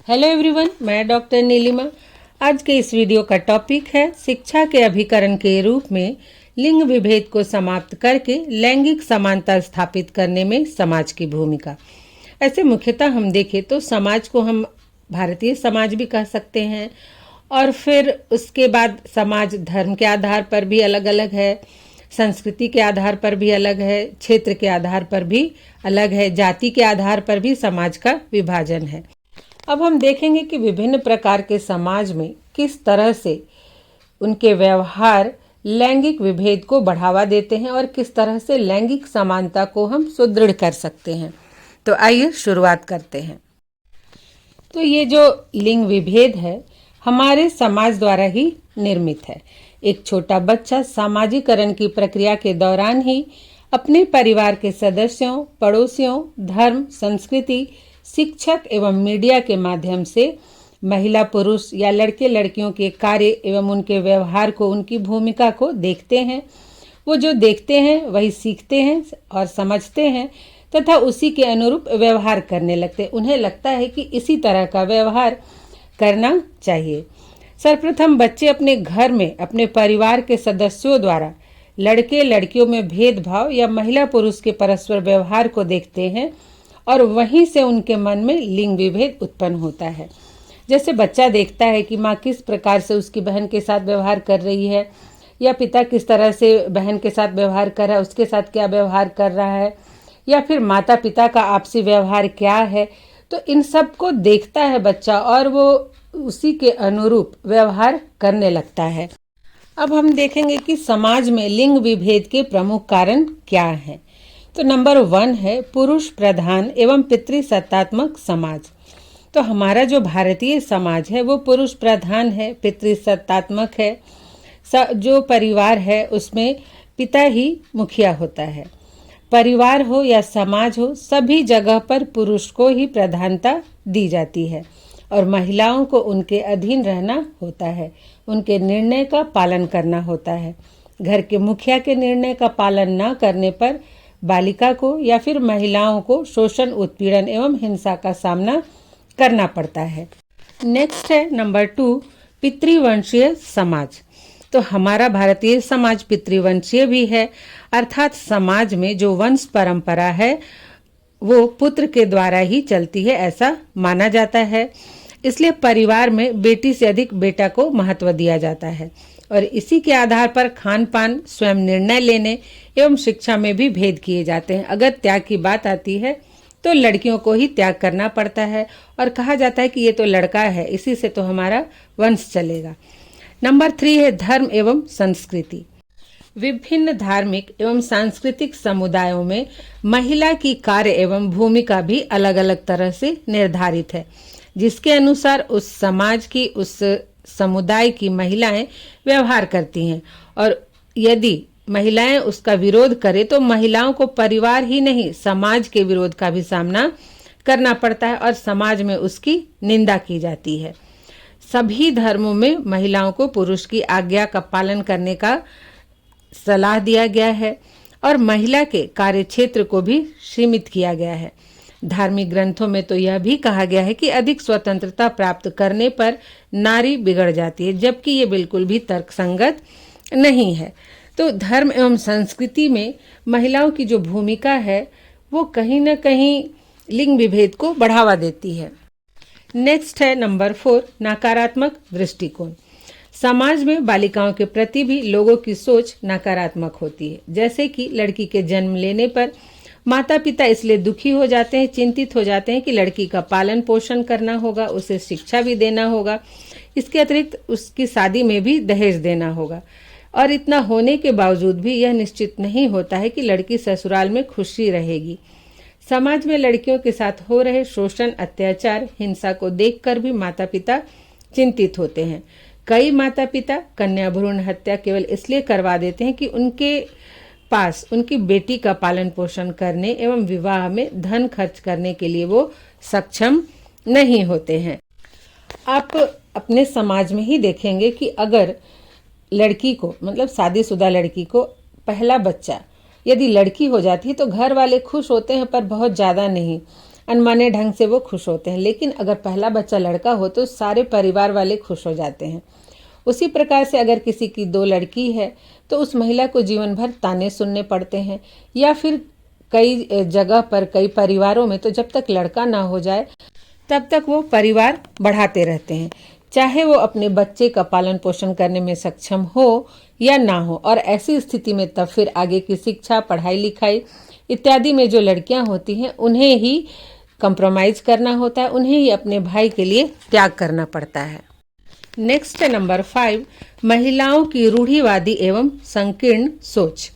Hello everyone, मैं doctor Nilima. आज के इस वीडियो का टॉपिक है शिक्षा के अभिकरण के रूप में लिंग विभेद को समाप्त करके लैंगिक समानता स्थापित करने में समाज की भूमिका। ऐसे मुख्यतः हम देखें तो समाज को हम भारतीय समाज भी कह सकते हैं, और फिर उसके बाद समाज धर्म के आधार पर भी अलग अलग है, संस्कृति के आधार पर भी अलग है, क्षेत्र के आधार पर भी अलग है, जाति के आधार पर भी समाज का विभाजन है। अब हम देखेंगे कि विभिन्न प्रकार के समाज में किस तरह से उनके व्यवहार लैंगिक विभेद को बढ़ावा देते हैं और किस तरह से लैंगिक समानता को हम सुदृढ़ कर सकते हैं। तो आइए शुरुआत करते हैं। तो ये जो लिंग विभेद है हमारे समाज द्वारा ही निर्मित है। एक छोटा बच्चा सामाजिकरण की प्रक्रिया के दौरान ही अपने परिवार के सदस्यों, पड़ोसियों, धर्म, संस्कृति, शिक्षक एवं मीडिया के माध्यम से महिला पुरुष या लड़के लड़कियों के कार्य एवं उनके व्यवहार को, उनकी भूमिका को देखते हैं। वो जो देखते हैं वही सीखते हैं और समझते हैं तथा उसी के अनुरूप व्यवहार करने लगते हैं। उन्हें लगता है कि इसी तरह का व्यवहार करना चाहिए। सर्वप्रथम बच्चे अपने घर में अपने परिवार के सदस्यों द्वारा लड़के लड़कियों में भेदभाव या महिला पुरुष के परस्पर व्यवहार को देखते हैं और वहीं से उनके मन में लिंग विभेद उत्पन्न होता है। जैसे बच्चा देखता है कि माँ किस प्रकार से उसकी बहन के साथ व्यवहार कर रही है, या पिता किस तरह से बहन के साथ व्यवहार कर रहा है, उसके साथ क्या व्यवहार कर रहा है, या फिर माता पिता का आपसी व्यवहार क्या है। तो इन सब को देखता है बच्चा और वो उसी के अनुरूप व्यवहार करने लगता है। अब हम देखेंगे कि समाज में लिंग विभेद के प्रमुख कारण क्या हैं। तो नंबर 1 है पुरुष प्रधान एवं पितृसत्तात्मक समाज। तो हमारा जो भारतीय समाज है वो पुरुष प्रधान है, पितृसत्तात्मक है। जो परिवार है उसमें पिता ही मुखिया होता है। परिवार हो या समाज हो, सभी जगह पर पुरुष को ही प्रधानता दी जाती है और महिलाओं को उनके अधीन रहना होता है, उनके निर्णय का पालन करना होता है। घर के मुखिया के निर्णय का पालन न करने पर बालिका को या फिर महिलाओं को शोषण, उत्पीड़न एवं हिंसा का सामना करना पड़ता है। नेक्स्ट है नंबर 2 पितृवंशीय समाज। तो हमारा भारतीय समाज पितृवंशीय भी है, अर्थात समाज में जो वंश परंपरा है वो पुत्र के द्वारा ही चलती है, ऐसा माना जाता है। इसलिए परिवार में बेटी से अधिक बेटा को महत्व दिया जाता है और इसी के आधार पर खान पान, स्वयं निर्णय लेने एवं शिक्षा में भी भेद किए जाते हैं। अगर त्याग की बात आती है तो लड़कियों को ही त्याग करना पड़ता है और कहा जाता है कि ये तो लड़का है, इसी से तो हमारा वंश चलेगा। नंबर 3 है धर्म एवं संस्कृति। विभिन्न धार्मिक एवं सांस्कृतिक समुदायों में महिला की कार्य एवं भूमिका भी अलग अलग तरह से निर्धारित है, जिसके अनुसार उस समाज की, उस समुदाय की महिलाएं व्यवहार करती हैं। और यदि महिलाएं उसका विरोध करें तो महिलाओं को परिवार ही नहीं, समाज के विरोध का भी सामना करना पड़ता है और समाज में उसकी निंदा की जाती है। सभी धर्मों में महिलाओं को पुरुष की आज्ञा का पालन करने का सलाह दिया गया है और महिला के कार्य क्षेत्र को भी सीमित किया गया है। धार्मिक ग्रंथों में तो यह भी कहा गया है कि अधिक स्वतंत्रता प्राप्त करने पर नारी बिगड़ जाती है, जबकि ये बिल्कुल भी तर्कसंगत नहीं है। तो धर्म एवं संस्कृति में महिलाओं की जो भूमिका है वो कहीं न कहीं लिंग विभेद को बढ़ावा देती है। नेक्स्ट है नंबर 4 नकारात्मक दृष्टिकोण। समाज में बालिकाओं के प्रति भी लोगों की सोच नकारात्मक होती है। जैसे कि लड़की के जन्म लेने पर माता पिता इसलिए दुखी हो जाते हैं, चिंतित हो जाते हैं कि लड़की का पालन पोषण करना होगा, उसे शिक्षा भी देना होगा, इसके अतिरिक्त उसकी शादी में भी दहेज देना होगा। और इतना होने के बावजूद भी यह निश्चित नहीं होता है कि लड़की ससुराल में खुशी रहेगी। समाज में लड़कियों के साथ हो रहे शोषण, अत्याचार, हिंसा को देखकर भी माता पिता चिंतित होते हैं। कई माता पिता कन्या भ्रूण हत्या केवल इसलिए करवा देते हैं कि उनके पास उनकी बेटी का पालन पोषण करने एवं विवाह में धन खर्च करने के लिए वो सक्षम नहीं होते हैं। आप अपने समाज में ही देखेंगे कि अगर लड़की को, मतलब शादीशुदा लड़की को पहला बच्चा यदि लड़की हो जाती है तो घर वाले खुश होते हैं, पर बहुत ज़्यादा नहीं। अनमाने ढंग से वो खुश होते हैं। लेकिन अगर पहला बच्चा लड़का हो तो सारे परिवार वाले खुश हो जाते हैं। उसी प्रकार से अगर किसी की 2 लड़की है तो उस महिला को जीवन भर ताने सुनने पड़ते हैं, या फिर कई जगह पर कई परिवारों में तो जब तक लड़का ना हो जाए तब तक वो परिवार बढ़ाते रहते हैं, चाहे वो अपने बच्चे का पालन पोषण करने में सक्षम हो या ना हो। और ऐसी स्थिति में तब फिर आगे की शिक्षा, पढ़ाई लिखाई इत्यादि में जो लड़कियां होती हैं उन्हें ही कंप्रोमाइज करना होता है, उन्हें ही अपने भाई के लिए त्याग करना पड़ता है। नेक्स्ट है नंबर 5, महिलाओं की रूढ़िवादी एवं संकीर्ण सोच।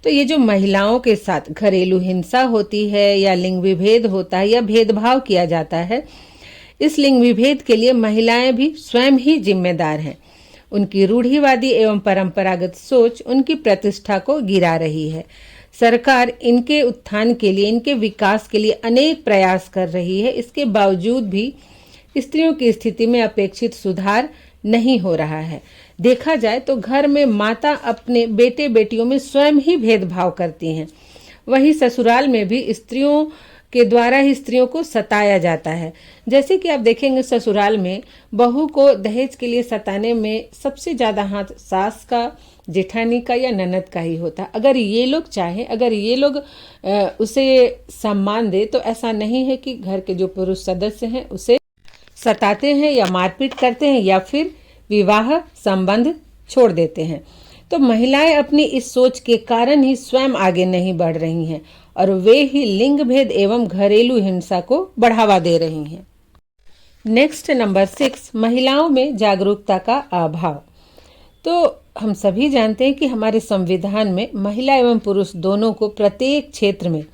तो ये जो महिलाओं के साथ घरेलू हिंसा होती है या लिंग विभेद होता है या भेदभाव किया जाता है, इस लिंग विभेद के लिए महिलाएं भी स्वयं ही जिम्मेदार हैं। उनकी रूढ़िवादी एवं परंपरागत सोच उनकी प्रतिष्ठा को गिरा रही है। सरकार इनके उत्थान के लिए, इनके विकास के लिए अनेक प्रयास कर रही है। इसके बावजूद भी स्त्रियों की स्थिति में अपेक्षित सुधार नहीं हो रहा है। देखा जाए तो घर में माता अपने बेटे बेटियों में स्वयं ही भेदभाव करती हैं। वहीं ससुराल में भी स्त्रियों के द्वारा ही स्त्रियों को सताया जाता है। जैसे कि आप देखेंगे ससुराल में बहू को दहेज के लिए सताने में सबसे ज्यादा हाथ सास का, जेठानी का या ननद का ही होता है। अगर ये लोग चाहें, अगर ये लोग उसे सम्मान दे तो ऐसा नहीं है कि घर के जो पुरुष सदस्य हैं उसे सताते हैं या मारपीट करते हैं या फिर विवाह संबंध छोड़ देते हैं। तो महिलाएं अपनी इस सोच के कारण ही स्वयं आगे नहीं बढ़ रही हैं और वे ही लिंग भेद एवं घरेलू हिंसा को बढ़ावा दे रही हैं। नेक्स्ट नंबर 6, महिलाओं में जागरूकता का अभाव। तो हम सभी जानते हैं कि हमारे संविधान में महिला एवं पुरुष दोनों को प्रत्येक क्षेत्र में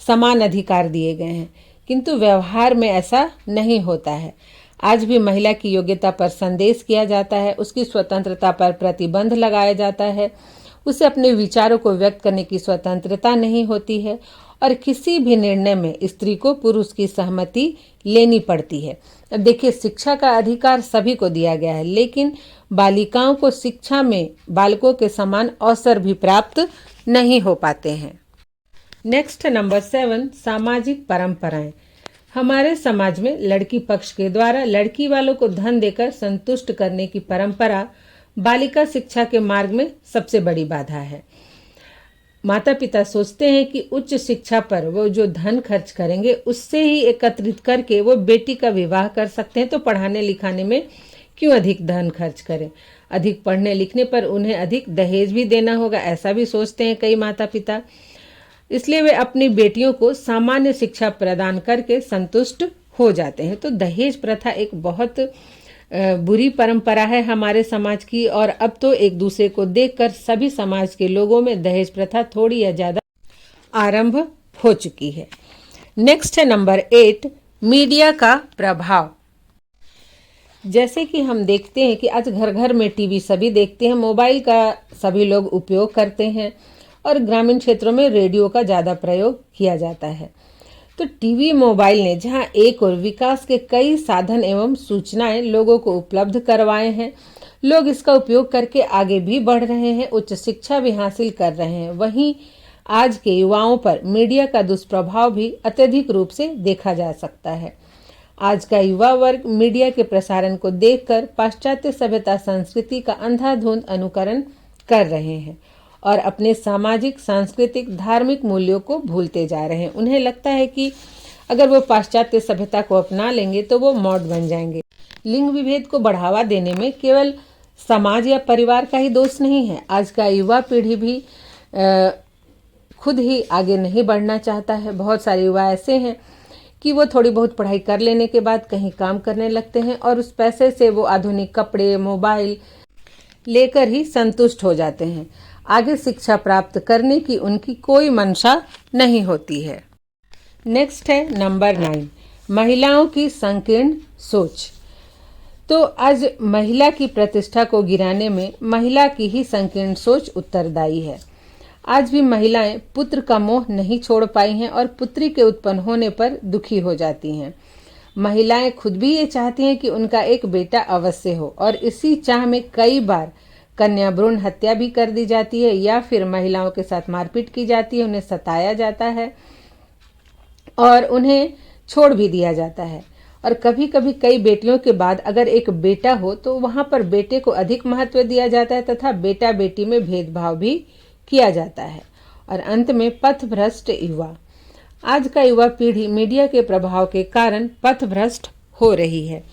समान अधिकार दिए गए हैं, किंतु व्यवहार में ऐसा नहीं होता है। आज भी महिला की योग्यता पर संदेश किया जाता है, उसकी स्वतंत्रता पर प्रतिबंध लगाया जाता है, उसे अपने विचारों को व्यक्त करने की स्वतंत्रता नहीं होती है और किसी भी निर्णय में स्त्री को पुरुष की सहमति लेनी पड़ती है। अब देखिए, शिक्षा का अधिकार सभी को दिया गया है, लेकिन बालिकाओं को शिक्षा में बालकों के समान अवसर भी प्राप्त नहीं हो पाते हैं। नेक्स्ट नंबर 7, सामाजिक परंपराएं। हमारे समाज में लड़की पक्ष के द्वारा लड़की वालों को धन देकर संतुष्ट करने की परंपरा बालिका शिक्षा के मार्ग में सबसे बड़ी बाधा है। माता पिता सोचते हैं कि उच्च शिक्षा पर वो जो धन खर्च करेंगे उससे ही एकत्रित करके वो बेटी का विवाह कर सकते हैं, तो पढ़ाने लिखाने में क्यों अधिक धन खर्च करें। अधिक पढ़ने लिखने पर उन्हें अधिक दहेज भी देना होगा, ऐसा भी सोचते हैं कई माता पिता। इसलिए वे अपनी बेटियों को सामान्य शिक्षा प्रदान करके संतुष्ट हो जाते हैं। तो दहेज प्रथा एक बहुत बुरी परंपरा है हमारे समाज की, और अब तो एक दूसरे को देखकर सभी समाज के लोगों में दहेज प्रथा थोड़ी या ज्यादा आरंभ हो चुकी है। नेक्स्ट है नंबर 8, मीडिया का प्रभाव। जैसे कि हम देखते हैं कि आज घर घर में टीवी सभी देखते हैं, मोबाइल का सभी लोग उपयोग करते हैं और ग्रामीण क्षेत्रों में रेडियो का ज़्यादा प्रयोग किया जाता है। तो टीवी मोबाइल ने जहां एक और विकास के कई साधन एवं सूचनाएं लोगों को उपलब्ध करवाए हैं, लोग इसका उपयोग करके आगे भी बढ़ रहे हैं, उच्च शिक्षा भी हासिल कर रहे हैं। वहीं आज के युवाओं पर मीडिया का दुष्प्रभाव भी अत्यधिक रूप से देखा जा सकता है। आज का युवा वर्ग मीडिया के प्रसारण को देखकर पाश्चात्य सभ्यता संस्कृति का अंधाधुंध अनुकरण कर रहे हैं और अपने सामाजिक, सांस्कृतिक, धार्मिक मूल्यों को भूलते जा रहे हैं। उन्हें लगता है कि अगर वो पाश्चात्य सभ्यता को अपना लेंगे तो वो मॉड बन जाएंगे। लिंग विभेद को बढ़ावा देने में केवल समाज या परिवार का ही दोष नहीं है। आज का युवा पीढ़ी भी खुद ही आगे नहीं बढ़ना चाहता है। बहुत सारे युवा ऐसे हैं कि वो थोड़ी बहुत पढ़ाई कर लेने के बाद कहीं काम करने लगते हैं और उस पैसे से वो आधुनिक कपड़े, मोबाइल लेकर ही संतुष्ट हो जाते हैं। आगे शिक्षा प्राप्त करने की उनकी कोई मंशा नहीं होती है। नेक्स्ट है नंबर 9, महिलाओं की संकीर्ण सोच। तो आज महिला की प्रतिष्ठा को गिराने में महिला की ही संकीर्ण सोच उत्तरदायी है। आज भी महिलाएं पुत्र का मोह नहीं छोड़ पाई हैं और पुत्री के उत्पन्न होने पर दुखी हो जाती हैं। महिलाएं खुद भी ये चाहती हैं कि उनका एक बेटा अवश्य हो और इसी चाह में कई बार कन्या भ्रूण हत्या भी कर दी जाती है या फिर महिलाओं के साथ मारपीट की जाती है, उन्हें सताया जाता है और उन्हें छोड़ भी दिया जाता है। और कभी कभी कई बेटियों के बाद अगर एक बेटा हो तो वहां पर बेटे को अधिक महत्व दिया जाता है तथा बेटा बेटी में भेदभाव भी किया जाता है। और अंत में पथभ्रष्ट युवा। आज का युवा पीढ़ी मीडिया के प्रभाव के कारण पथभ्रष्ट हो रही है।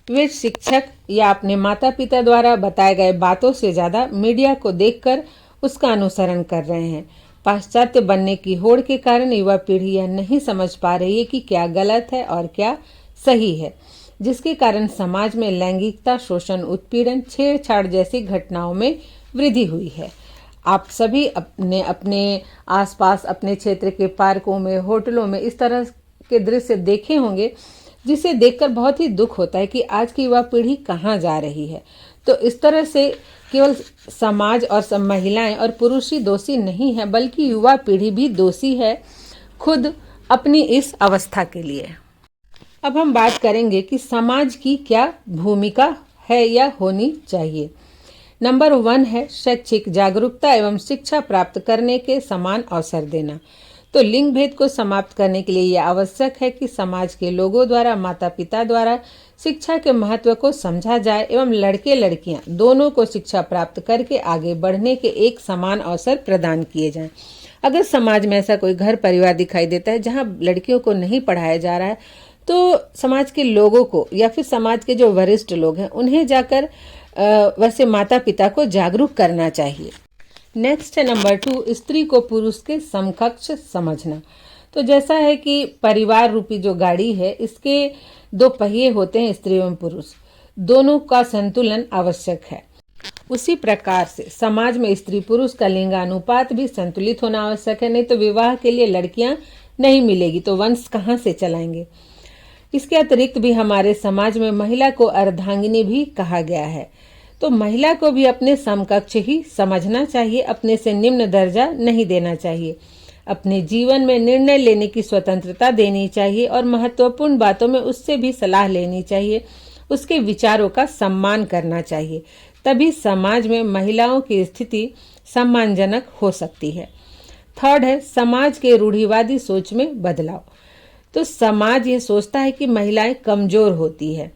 वे शिक्षक या अपने माता पिता द्वारा बताए गए बातों से ज्यादा मीडिया को देखकर उसका अनुसरण कर रहे हैं। पाश्चात्य बनने की होड़ के कारण युवा पीढ़ी यह नहीं समझ पा रही है कि क्या गलत है और क्या सही है, जिसके कारण समाज में लैंगिकता, शोषण, उत्पीड़न, छेड़छाड़ जैसी घटनाओं में वृद्धि हुई है। आप सभी अपने अपने आसपास, अपने क्षेत्र के पार्कों में, होटलों में इस तरह के दृश्य देखे होंगे, जिसे देखकर बहुत ही दुख होता है कि आज की युवा पीढ़ी कहाँ जा रही है। तो इस तरह से केवल समाज और सब महिलाएं और पुरुष ही दोषी नहीं है, बल्कि युवा पीढ़ी भी दोषी है खुद अपनी इस अवस्था के लिए। अब हम बात करेंगे कि समाज की क्या भूमिका है या होनी चाहिए। नंबर 1 है शैक्षिक जागरूकता एवं शिक्षा प्राप्त करने के समान अवसर देना। तो लिंग भेद को समाप्त करने के लिए यह आवश्यक है कि समाज के लोगों द्वारा, माता पिता द्वारा शिक्षा के महत्व को समझा जाए एवं लड़के लड़कियां दोनों को शिक्षा प्राप्त करके आगे बढ़ने के एक समान अवसर प्रदान किए जाएं। अगर समाज में ऐसा कोई घर परिवार दिखाई देता है जहां लड़कियों को नहीं पढ़ाया जा रहा है, तो समाज के लोगों को या फिर समाज के जो वरिष्ठ लोग हैं उन्हें जाकर वैसे माता पिता को जागरूक करना चाहिए। नेक्स्ट है नंबर 2, स्त्री को पुरुष के समकक्ष समझना। तो जैसा है कि परिवार रूपी जो गाड़ी है, इसके 2 पहिए होते हैं, स्त्री एवं पुरुष, दोनों का संतुलन आवश्यक है। उसी प्रकार से समाज में स्त्री पुरुष का लिंगानुपात भी संतुलित होना आवश्यक है, नहीं तो विवाह के लिए लड़कियां नहीं मिलेगी तो वंश कहाँ से चलाएंगे। इसके अतिरिक्त भी हमारे समाज में महिला को अर्धांगिनी भी कहा गया है। तो महिला को भी अपने समकक्ष ही समझना चाहिए, अपने से निम्न दर्जा नहीं देना चाहिए। अपने जीवन में निर्णय लेने की स्वतंत्रता देनी चाहिए और महत्वपूर्ण बातों में उससे भी सलाह लेनी चाहिए, उसके विचारों का सम्मान करना चाहिए। तभी समाज में महिलाओं की स्थिति सम्मानजनक हो सकती है। 3rd है समाज के रूढ़िवादी सोच में बदलाव। तो समाज ये सोचता है कि महिलाएं कमजोर होती है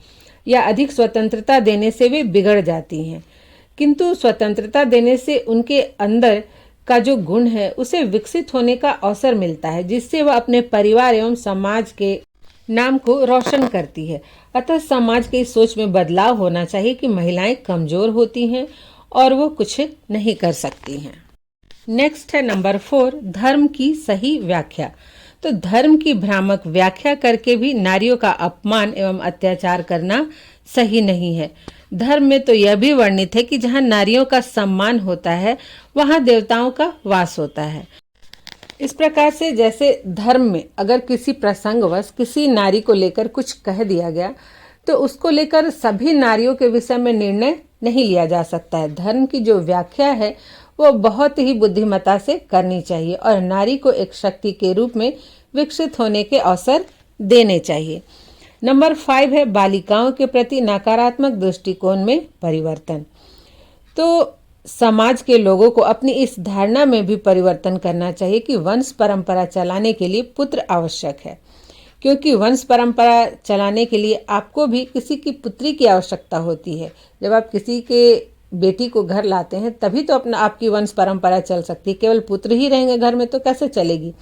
या अधिक स्वतंत्रता देने से वे बिगड़ जाती हैं, किंतु स्वतंत्रता देने से उनके अंदर का जो गुण है उसे विकसित होने का अवसर मिलता है, जिससे वह अपने परिवार एवं समाज के नाम को रोशन करती है। अतः समाज की सोच में बदलाव होना चाहिए कि महिलाएं कमजोर होती हैं और वो कुछ नहीं कर सकती हैं। नेक्स्ट है नंबर 4, धर्म की सही व्याख्या। तो धर्म की भ्रामक व्याख्या करके भी नारियों का अपमान एवं अत्याचार करना सही नहीं है। धर्म में तो यह भी वर्णित है कि जहाँ नारियों का सम्मान होता है वहाँ देवताओं का वास होता है। इस प्रकार से जैसे धर्म में अगर किसी प्रसंगवश किसी नारी को लेकर कुछ कह दिया गया तो उसको लेकर सभी नारियों के विषय में निर्णय नहीं लिया जा सकता है। धर्म की जो व्याख्या है वो बहुत ही बुद्धिमत्ता से करनी चाहिए और नारी को एक शक्ति के रूप में विकसित होने के अवसर देने चाहिए। नंबर 5 है बालिकाओं के प्रति नकारात्मक दृष्टिकोण में परिवर्तन। तो समाज के लोगों को अपनी इस धारणा में भी परिवर्तन करना चाहिए कि वंश परंपरा चलाने के लिए पुत्र आवश्यक है, क्योंकि वंश परंपरा चलाने के लिए आपको भी किसी की पुत्री की आवश्यकता होती है। जब आप किसी के बेटी को घर लाते हैं तभी तो आपकी वंश परंपरा चल सकती है। केवल पुत्र ही रहेंगे घर में तो कैसे चलेगी।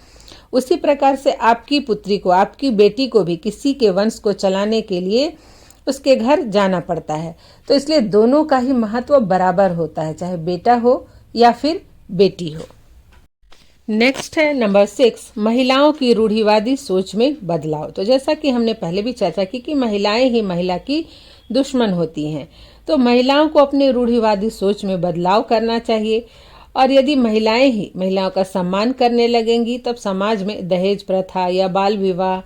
उसी प्रकार से आपकी पुत्री को, आपकी बेटी को भी किसी के वंश को चलाने के लिए उसके घर जाना पड़ता है। तो इसलिए दोनों का ही महत्व बराबर होता है, चाहे बेटा हो या फिर बेटी हो। नेक्स्ट है नंबर 6, महिलाओं की रूढ़िवादी सोच में बदलाव। तो जैसा कि हमने पहले भी चर्चा की कि महिलाएं ही महिला की दुश्मन होती हैं, तो महिलाओं को अपनी रूढ़िवादी सोच में बदलाव करना चाहिए। और यदि महिलाएं ही महिलाओं का सम्मान करने लगेंगी तब समाज में दहेज प्रथा या बाल विवाह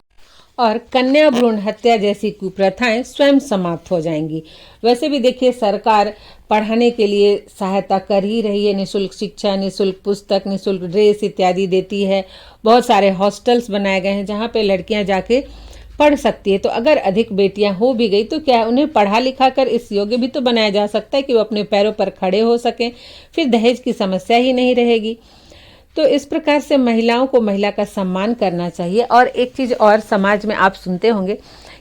और कन्या भ्रूण हत्या जैसी कुप्रथाएं स्वयं समाप्त हो जाएंगी। वैसे भी देखिए सरकार पढ़ाने के लिए सहायता कर ही रही है, निःशुल्क शिक्षा, निःशुल्क पुस्तक, निःशुल्क ड्रेस इत्यादि देती है। बहुत सारे हॉस्टल्स बनाए गए हैं जहाँ पे लड़कियां जाके पढ़ सकती है। तो अगर अधिक बेटियां हो भी गई तो क्या उन्हें पढ़ा लिखा कर इस योग्य भी तो बनाया जा सकता है कि वो अपने पैरों पर खड़े हो सकें, फिर दहेज की समस्या ही नहीं रहेगी। तो इस प्रकार से महिलाओं को महिला का सम्मान करना चाहिए। और एक चीज और, समाज में आप सुनते होंगे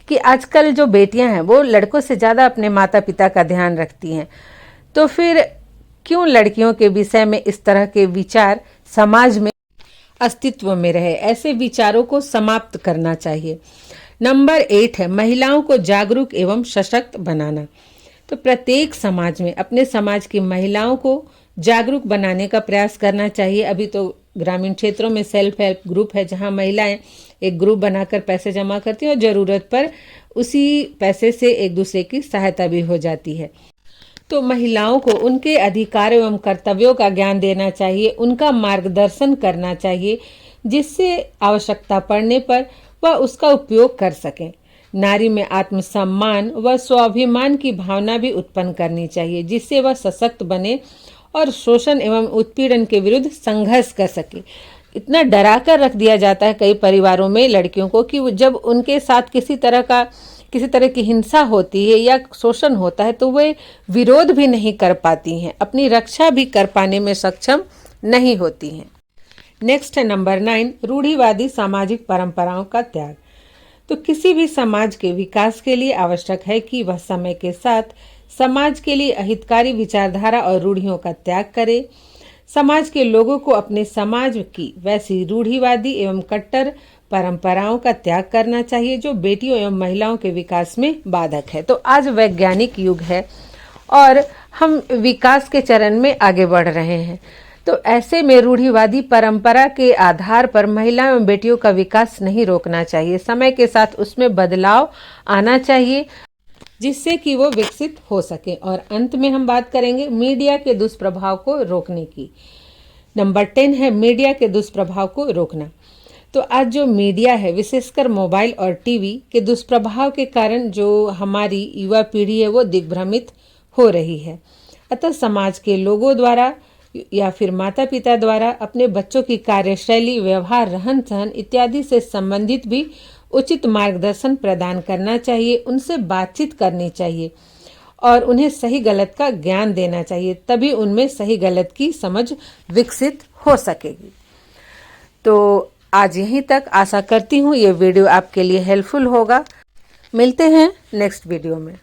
कि आजकल जो बेटियां हैं वो लड़कों से ज्यादा अपने माता पिता का ध्यान रखती हैं। तो फिर क्यों लड़कियों के विषय में इस तरह के विचार समाज में अस्तित्व में रहे? ऐसे विचारों को समाप्त करना चाहिए। नंबर 8 है महिलाओं को जागरूक एवं सशक्त बनाना। तो प्रत्येक समाज में अपने समाज की महिलाओं को जागरूक बनाने का प्रयास करना चाहिए। अभी तो ग्रामीण क्षेत्रों में सेल्फ हेल्प ग्रुप है, जहां महिलाएं एक ग्रुप बनाकर पैसे जमा करती हैं और जरूरत पर उसी पैसे से एक दूसरे की सहायता भी हो जाती है। तो महिलाओं को उनके अधिकार एवं कर्तव्यों का ज्ञान देना चाहिए, उनका मार्गदर्शन करना चाहिए, जिससे आवश्यकता पड़ने पर वह उसका उपयोग कर सकें। नारी में आत्मसम्मान व स्वाभिमान की भावना भी उत्पन्न करनी चाहिए, जिससे वह सशक्त बने और शोषण एवं उत्पीड़न के विरुद्ध संघर्ष कर सके। इतना डरा कर रख दिया जाता है कई परिवारों में लड़कियों को कि जब उनके साथ किसी तरह की हिंसा होती है या शोषण होता है तो वे विरोध भी नहीं कर पाती हैं, अपनी रक्षा भी कर पाने में सक्षम नहीं होती हैं। नेक्स्ट है नंबर 9, रूढ़िवादी सामाजिक परंपराओं का त्याग। तो किसी भी समाज के विकास के लिए आवश्यक है कि वह समय के साथ समाज के लिए अहितकारी विचारधारा और रूढ़ियों का त्याग करे। समाज के लोगों को अपने समाज की वैसी रूढ़िवादी एवं कट्टर परंपराओं का त्याग करना चाहिए जो बेटियों एवं महिलाओं के विकास में बाधक है। तो आज वैज्ञानिक युग है और हम विकास के चरण में आगे बढ़ रहे हैं। तो ऐसे में रूढ़िवादी परंपरा के आधार पर महिलाओं एवं बेटियों का विकास नहीं रोकना चाहिए। समय के साथ उसमें बदलाव आना चाहिए जिससे कि वो विकसित हो सके। और अंत में हम बात करेंगे मीडिया के दुष्प्रभाव को रोकने की। नंबर 10 है मीडिया के दुष्प्रभाव को रोकना। तो आज जो मीडिया है, विशेषकर मोबाइल और टीवी के दुष्प्रभाव के कारण जो हमारी युवा पीढ़ी है वो दिग्भ्रमित हो रही है। अतः समाज के लोगों द्वारा या फिर माता पिता द्वारा अपने बच्चों की कार्यशैली, व्यवहार, रहन सहन इत्यादि से संबंधित भी उचित मार्गदर्शन प्रदान करना चाहिए, उनसे बातचीत करनी चाहिए और उन्हें सही गलत का ज्ञान देना चाहिए, तभी उनमें सही गलत की समझ विकसित हो सकेगी। तो आज यहीं तक, आशा करती हूँ ये वीडियो आपके लिए हेल्पफुल होगा। मिलते हैं नेक्स्ट वीडियो में।